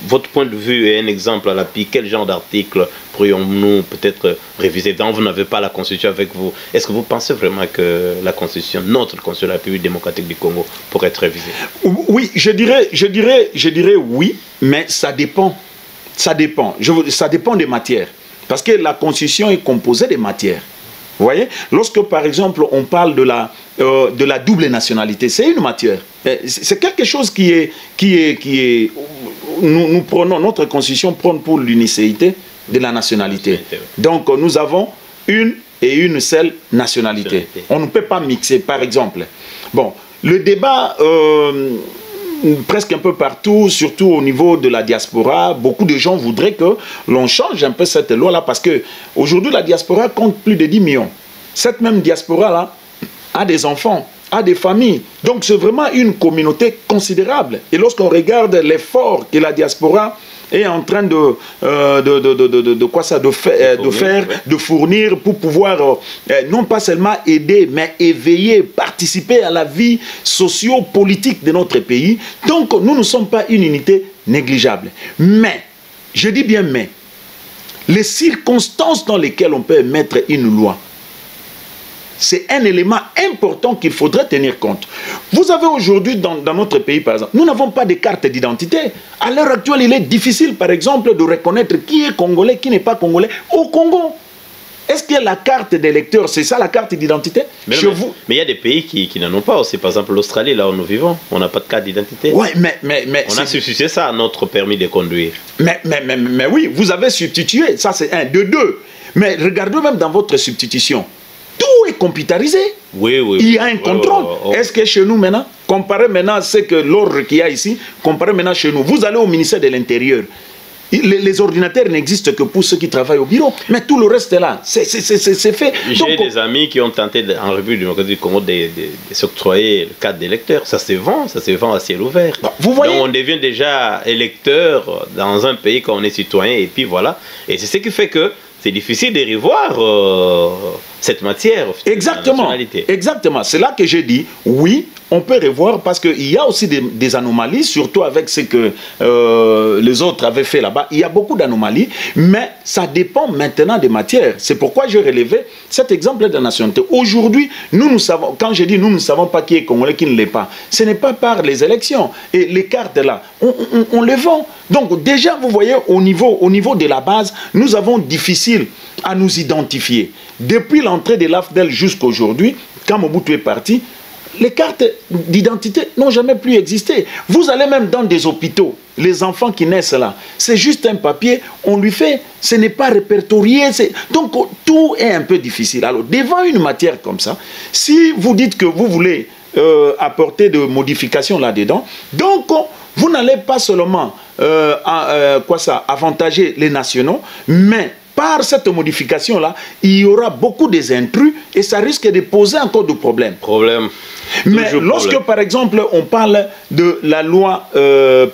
votre point de vue est un exemple à l'appui. Quel genre d'article pourrions-nous peut-être réviser? Donc, vous n'avez pas la Constitution avec vous. Est-ce que vous pensez vraiment que la Constitution, notre Constitution de la République démocratique du Congo, pourrait être révisée? Oui, je dirais oui, mais ça dépend. Ça dépend. Ça dépend des matières. Parce que la Constitution est composée des matières. Vous voyez, lorsque par exemple on parle de la double nationalité, c'est une matière. C'est quelque chose qui est nous prenons, notre constitution prône pour l'unicité de la nationalité. Donc nous avons une et une seule nationalité. On ne peut pas mixer, par exemple. Bon, le débat presque un peu partout, surtout au niveau de la diaspora, beaucoup de gens voudraient que l'on change un peu cette loi-là parce que aujourd'hui la diaspora compte plus de 10 millions. Cette même diaspora-là a des enfants, a des familles. Donc c'est vraiment une communauté considérable. Et lorsqu'on regarde l'effort que la diaspora est en train de fournir pour pouvoir non pas seulement aider, mais éveiller, participer à la vie socio-politique de notre pays. Donc nous ne sommes pas une unité négligeable. Mais, je dis bien mais, les circonstances dans lesquelles on peut mettre une loi, c'est un élément important qu'il faudrait tenir compte. Vous avez aujourd'hui dans notre pays, par exemple, nous n'avons pas de carte d'identité. À l'heure actuelle, il est difficile, par exemple, de reconnaître qui est congolais, qui n'est pas congolais au Congo. Est-ce que la carte d'électeur, c'est ça la carte d'identité? Mais il y a des pays qui n'en ont pas aussi. Par exemple, l'Australie, là où nous vivons, on n'a pas de carte d'identité. Ouais, mais on a substitué ça à notre permis de conduire. Mais oui, vous avez substitué. Ça, c'est un, de deux. Mais regardez même dans votre substitution. Tout est computerisé. Oui. Il y a un contrôle. Est-ce que chez nous maintenant, comparez maintenant ce que l'ordre qu'il y a ici, comparez maintenant chez nous. Vous allez au ministère de l'Intérieur. Les ordinateurs n'existent que pour ceux qui travaillent au bureau. Mais tout le reste est là. C'est fait. J'ai des amis qui ont tenté, en République démocratique du Congo, de s'octroyer le cadre d'électeur. Ça se vend à ciel ouvert. Bah, vous voyez. Donc on devient déjà électeur dans un pays quand on est citoyen. Et puis voilà. Et c'est ce qui fait que c'est difficile de revoir cette matière. Exactement. Exactement. C'est là que j'ai dit, oui, on peut revoir parce qu'il y a aussi des anomalies, surtout avec ce que les autres avaient fait là-bas. Il y a beaucoup d'anomalies, mais ça dépend maintenant des matières. C'est pourquoi j'ai relevé cet exemple de la nationalité. Aujourd'hui, nous savons, quand je dis nous ne savons pas qui est congolais, qui ne l'est pas, ce n'est pas par les élections. Et les cartes là, on les vend. Donc déjà, vous voyez, au niveau de la base, nous avons difficile à nous identifier. Depuis l'entrée de l'AFDEL jusqu'à aujourd'hui, quand Mobutu est parti, les cartes d'identité n'ont jamais plus existé. Vous allez même dans des hôpitaux, les enfants qui naissent là, c'est juste un papier, on lui fait, ce n'est pas répertorié. Donc tout est un peu difficile. Alors devant une matière comme ça, si vous dites que vous voulez apporter de modifications là-dedans, donc vous n'allez pas seulement avantager les nationaux, mais par cette modification-là, il y aura beaucoup des intrus et ça risque de poser encore de problèmes. Mais lorsque, par exemple, on parle de la loi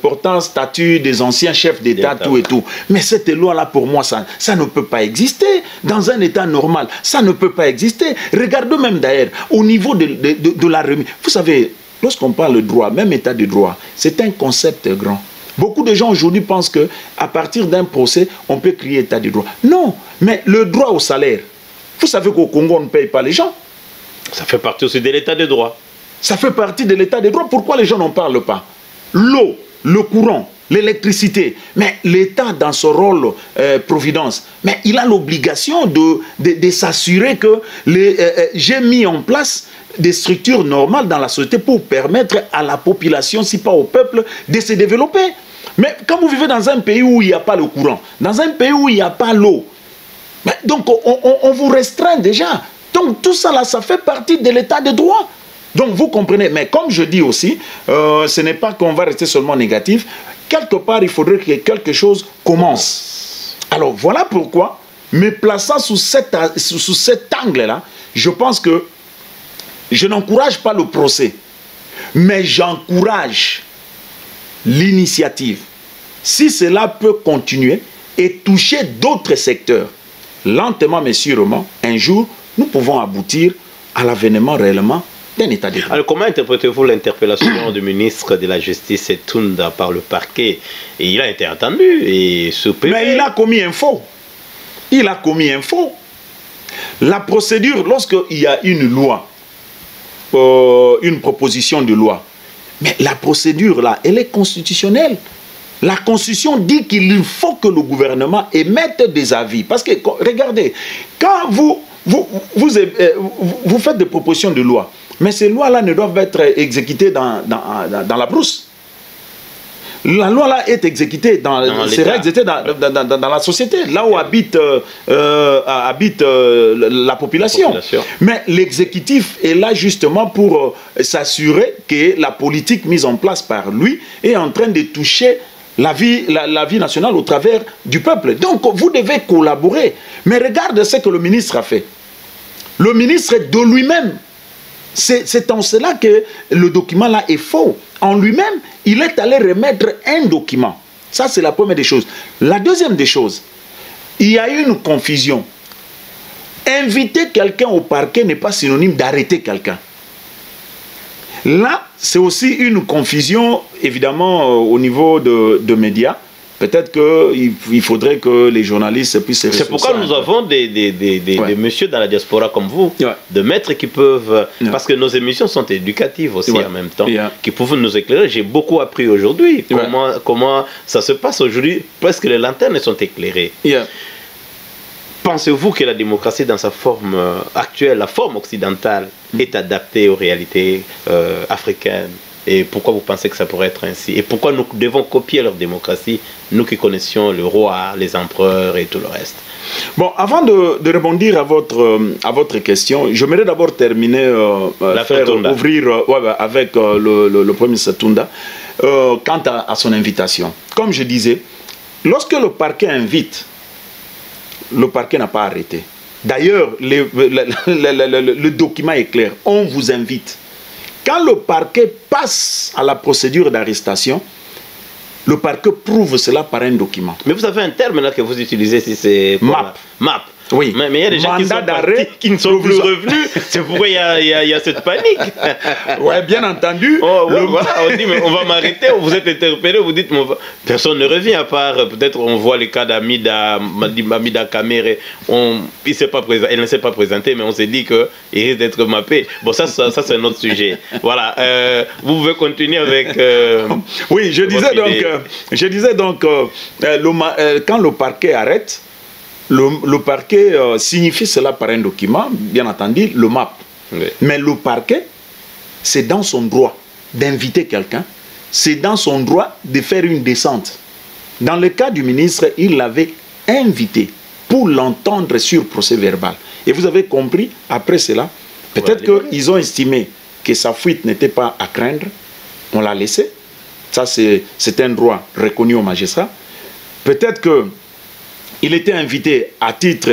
portant statut des anciens chefs d'État, tout et tout, mais cette loi-là, pour moi, ça ne peut pas exister. Dans un État normal, ça ne peut pas exister. Regardez même d'ailleurs, au niveau de la remise. Vous savez, lorsqu'on parle de droit, même État de droit, c'est un concept grand. Beaucoup de gens aujourd'hui pensent qu'à partir d'un procès, on peut crier état de droit. Non, mais le droit au salaire, vous savez qu'au Congo, on ne paye pas les gens. Ça fait partie aussi de l'état de droit. Ça fait partie de l'état de droit. Pourquoi les gens n'en parlent pas? L'eau, le courant, l'électricité. Mais l'État, dans son rôle providence, mais il a l'obligation de s'assurer que j'ai mis en place des structures normales dans la société pour permettre à la population, si pas au peuple, de se développer. Mais quand vous vivez dans un pays où il n'y a pas le courant, dans un pays où il n'y a pas l'eau, donc on vous restreint déjà. Donc tout ça là, ça fait partie de l'état de droit. Donc vous comprenez, mais comme je dis aussi, ce n'est pas qu'on va rester seulement négatif. Quelque part, il faudrait que quelque chose commence. Alors voilà pourquoi, me plaçant sous cet angle-là, je pense que je n'encourage pas le procès, mais j'encourage l'initiative si cela peut continuer et toucher d'autres secteurs, lentement mais sûrement, un jour, nous pouvons aboutir à l'avènement réellement d'un état de droit. Alors comment interprétez-vous l'interpellation du ministre de la Justice Tunda par le parquet? Et il a été entendu et mais il a commis un faux. Il a commis un faux. La procédure, lorsqu'il y a une loi, une proposition de loi, mais la procédure là, elle est constitutionnelle. La Constitution dit qu'il faut que le gouvernement émette des avis. Parce que, regardez, quand vous faites des propositions de loi, mais ces lois-là ne doivent être exécutées dans la brousse. La loi-là est exécutée sera exécutée dans la société, là où habite la population. Mais l'exécutif est là justement pour s'assurer que la politique mise en place par lui est en train de toucher la vie nationale au travers du peuple. Donc vous devez collaborer. Mais regarde ce que le ministre a fait. Le ministre de lui-même, c'est en cela que le document-là est faux. En lui-même, il est allé remettre un document. Ça, c'est la première des choses. La deuxième des choses, il y a eu une confusion. Inviter quelqu'un au parquet n'est pas synonyme d'arrêter quelqu'un. Là, c'est aussi une confusion, évidemment, au niveau de médias. Peut-être qu'il faudrait que les journalistes puissent se ressourcer. C'est pourquoi nous avons des messieurs dans la diaspora comme vous, de maîtres qui peuvent... Parce que nos émissions sont éducatives aussi en même temps, qui peuvent nous éclairer. J'ai beaucoup appris aujourd'hui comment ça se passe aujourd'hui. Presque les lanternes sont éclairées. Pensez-vous que la démocratie dans sa forme actuelle, la forme occidentale, est adaptée aux réalités africaines? Et pourquoi vous pensez que ça pourrait être ainsi? Et pourquoi nous devons copier leur démocratie, nous qui connaissions le roi, les empereurs et tout le reste? Bon, avant de rebondir à votre question, j'aimerais d'abord terminer, ouvrir avec le Premier ministre Tunda, quant à son invitation. Comme je disais, lorsque le parquet invite, le parquet n'a pas arrêté. D'ailleurs, le document est clair. On vous invite. Quand le parquet passe à la procédure d'arrestation, le parquet prouve cela par un document. Mais vous avez un terme là que vous utilisez, si c'est... MAP. Oui. Mais il y a des gens qui ne sont plus revenus. C'est pourquoi il y a cette panique. Oui, bien entendu. On dit, mais on va m'arrêter. Vous êtes interpellé, vous dites, personne ne revient à part, peut-être on voit le cas d'Amida Kamere. Elle ne s'est pas présentée, mais on s'est dit qu'il risque d'être mappé. Bon, ça c'est un autre sujet. Voilà. Vous pouvez continuer avec... oui, je disais donc, quand le parquet arrête, le parquet signifie cela par un document, bien entendu, le MAP. Oui. Mais le parquet, c'est dans son droit d'inviter quelqu'un, c'est dans son droit de faire une descente. Dans le cas du ministre, il l'avait invité pour l'entendre sur procès verbal. Et vous avez compris, après cela, peut-être qu'ils ont estimé que sa fuite n'était pas à craindre, on l'a laissé. Ça, c'est un droit reconnu aux magistrats. Peut-être que il était invité à titre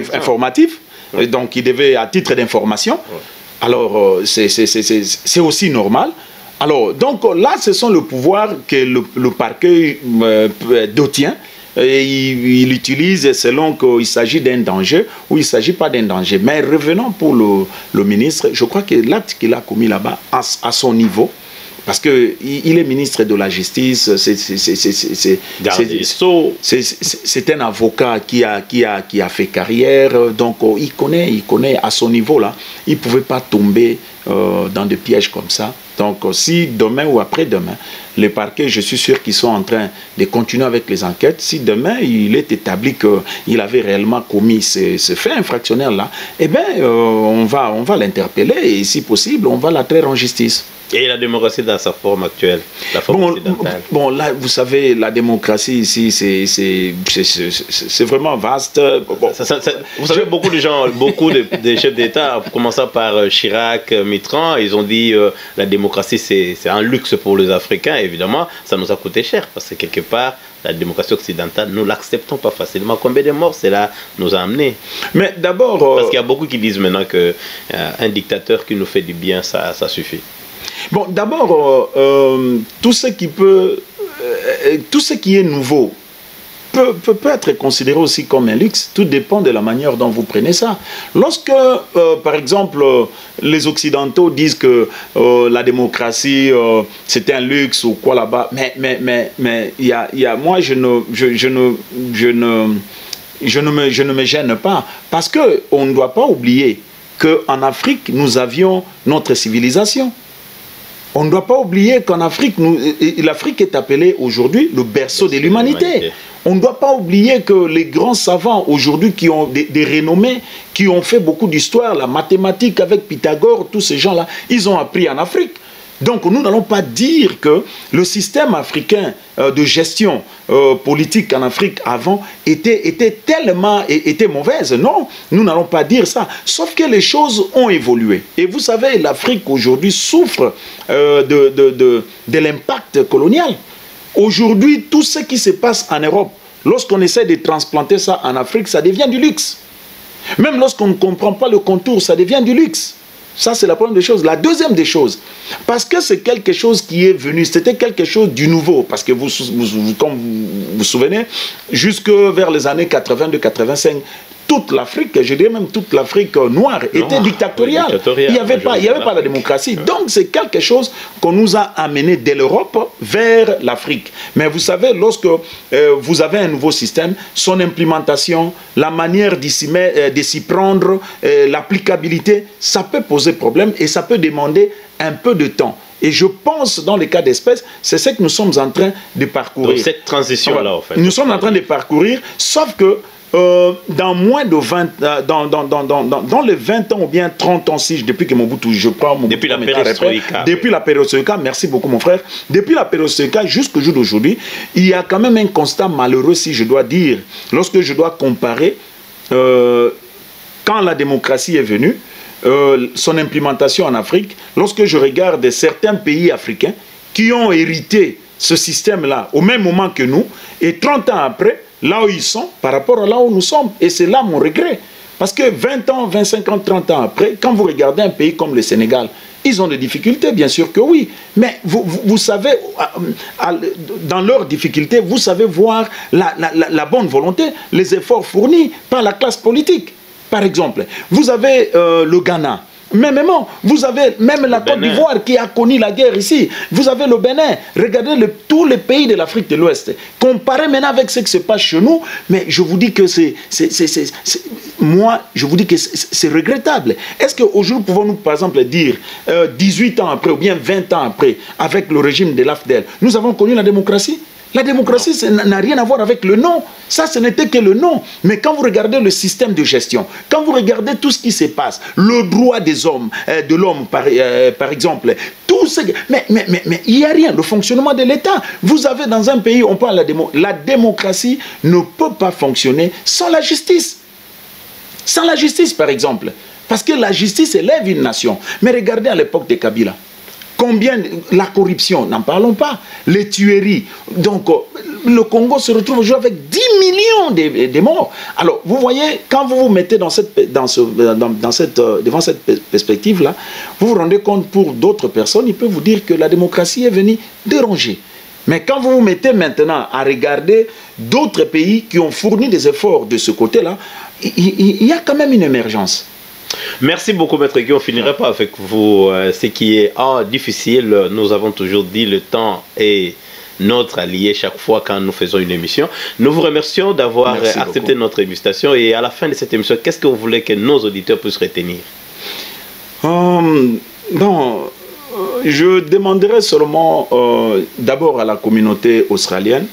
informatif. Oui. Donc il devait à titre d'information. Oui. Alors c'est aussi normal. Alors donc là ce sont le pouvoir que le parquet détient. Et il utilise selon qu'il s'agit d'un danger ou il ne s'agit pas d'un danger. Mais revenons pour le ministre, je crois que l'acte qu'il a commis là-bas à son niveau, parce qu'il est ministre de la Justice, c'est un avocat qui a fait carrière, donc il connaît à son niveau-là, il ne pouvait pas tomber dans des pièges comme ça. Donc si demain ou après-demain, les parquets, je suis sûr qu'ils sont en train de continuer avec les enquêtes, si demain il est établi qu'il avait réellement commis ce fait infractionnel-là, eh bien on va l'interpeller et si possible, on va la traire en justice. Et la démocratie dans sa forme actuelle, la forme occidentale. Bon, là, vous savez, la démocratie ici, c'est vraiment vaste. Bon. Vous savez, beaucoup de gens, beaucoup de chefs d'État, commençant par Chirac, Mitterrand, ils ont dit la démocratie, c'est un luxe pour les Africains. Évidemment, ça nous a coûté cher, parce que quelque part, la démocratie occidentale, nous ne l'acceptons pas facilement. Combien de morts cela nous a amené? Mais d'abord... Parce qu'il y a beaucoup qui disent maintenant qu'un dictateur qui nous fait du bien, ça suffit. Bon, d'abord, tout ce qui est nouveau peut être considéré aussi comme un luxe. Tout dépend de la manière dont vous prenez ça. Lorsque, par exemple, les Occidentaux disent que la démocratie, c'est un luxe ou quoi là-bas, mais moi, je ne me gêne pas. Parce qu'on ne doit pas oublier qu'en Afrique, nous avions notre civilisation. On ne doit pas oublier qu'en Afrique, l'Afrique est appelée aujourd'hui le berceau de l'humanité. On ne doit pas oublier que les grands savants aujourd'hui qui ont des renommées, qui ont fait beaucoup d'histoire, la mathématique avec Pythagore, tous ces gens-là, ils ont appris en Afrique. Donc nous n'allons pas dire que le système africain de gestion politique en Afrique avant était mauvaise. Non, nous n'allons pas dire ça. Sauf que les choses ont évolué. Et vous savez, l'Afrique aujourd'hui souffre de l'impact colonial. Aujourd'hui, tout ce qui se passe en Europe, lorsqu'on essaie de transplanter ça en Afrique, ça devient du luxe. Même lorsqu'on ne comprend pas le contour, ça devient du luxe. Ça, c'est la première des choses. La deuxième des choses, parce que c'est quelque chose qui est venu, c'était quelque chose du nouveau, parce que comme vous vous souvenez, jusque vers les années 82-85, toute l'Afrique, je dirais même toute l'Afrique noire, était dictatoriale. Il n'y avait pas la démocratie. Donc c'est quelque chose qu'on nous a amené de l'Europe vers l'Afrique. Mais vous savez, lorsque vous avez un nouveau système, son implémentation, la manière de s'y prendre, l'applicabilité, ça peut poser problème et ça peut demander un peu de temps. Et je pense, dans les cas d'espèce, c'est ce que nous sommes en train de parcourir. Donc cette transition-là, en fait. Nous sommes en train de parcourir, sauf que dans moins de 20 dans les 20 ans ou bien 30 ans, si depuis que Mobutu, je prends Mobutu, depuis la perestroïka. Depuis la perestroïka, merci beaucoup mon frère. Depuis la perestroïka jusqu'au jour d'aujourd'hui, il y a quand même un constat malheureux, si je dois dire, lorsque je dois comparer quand la démocratie est venue, son implémentation en Afrique, lorsque je regarde certains pays africains qui ont hérité ce système-là au même moment que nous, et 30 ans après, là où ils sont, par rapport à là où nous sommes. Et c'est là mon regret. Parce que 20 ans, 25 ans, 30 ans après, quand vous regardez un pays comme le Sénégal, ils ont des difficultés, bien sûr que oui. Mais vous savez, dans leurs difficultés, vous savez voir la bonne volonté, les efforts fournis par la classe politique. Par exemple, vous avez le Ghana. Même, vous avez même la Côte d'Ivoire qui a connu la guerre ici. Vous avez le Bénin. Regardez tous les pays de l'Afrique de l'Ouest. Comparez maintenant avec ce qui se passe chez nous, mais je vous dis que moi, je vous dis que c'est regrettable. Est-ce qu'aujourd'hui, pouvons-nous, par exemple, dire 18 ans après ou bien 20 ans après, avec le régime de l'AFDEL, nous avons connu la démocratie? La démocratie, ça n'a rien à voir avec le nom. Ça, ce n'était que le nom. Mais quand vous regardez le système de gestion, quand vous regardez tout ce qui se passe, le droit des hommes, de l'homme, par exemple, tout ce... Mais il n'y a rien. Le fonctionnement de l'État. Vous avez dans un pays, on parle de la démocratie ne peut pas fonctionner sans la justice. Sans la justice, par exemple. Parce que la justice élève une nation. Mais regardez à l'époque de Kabila. Combien, la corruption, n'en parlons pas, les tueries. Donc, le Congo se retrouve aujourd'hui avec 10 millions de morts. Alors, vous voyez, quand vous vous mettez devant cette perspective-là, vous vous rendez compte, pour d'autres personnes, ils peuvent vous dire que la démocratie est venue déranger. Mais quand vous vous mettez maintenant à regarder d'autres pays qui ont fourni des efforts de ce côté-là, il y a quand même une émergence. Merci beaucoup, Maître Guy. On finirait pas avec vous. Ce qui est difficile, nous avons toujours dit, le temps est notre allié chaque fois quand nous faisons une émission. Nous vous remercions d'avoir accepté notre invitation. Et à la fin de cette émission, qu'est-ce que vous voulez que nos auditeurs puissent retenir? Je demanderais seulement d'abord à la communauté australienne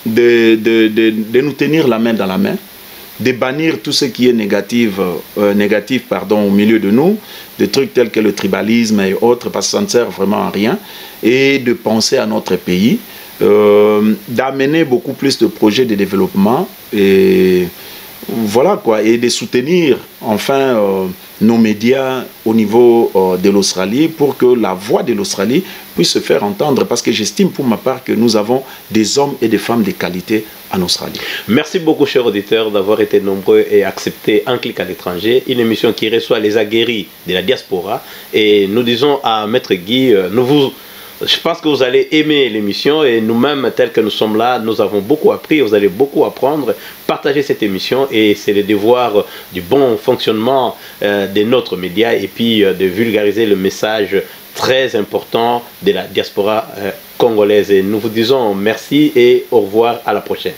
de nous tenir la main dans la main, de bannir tout ce qui est négatif au milieu de nous, des trucs tels que le tribalisme et autres, parce que ça ne sert vraiment à rien, et de penser à notre pays, d'amener beaucoup plus de projets de développement et voilà quoi, et de soutenir enfin nos médias au niveau de l'Australie pour que la voix de l'Australie puisse se faire entendre, parce que j'estime pour ma part que nous avons des hommes et des femmes de qualité en Australie. Merci beaucoup, chers auditeurs, d'avoir été nombreux et accepté Un Clic à l'étranger, une émission qui reçoit les aguerris de la diaspora. Et nous disons à Maître Guy, je pense que vous allez aimer l'émission, et nous-mêmes, tels que nous sommes là, nous avons beaucoup appris, vous allez beaucoup apprendre. Partagez cette émission, et c'est le devoir du bon fonctionnement de notre média, et puis de vulgariser le message très important de la diaspora congolaise. Et nous vous disons merci et au revoir, à la prochaine.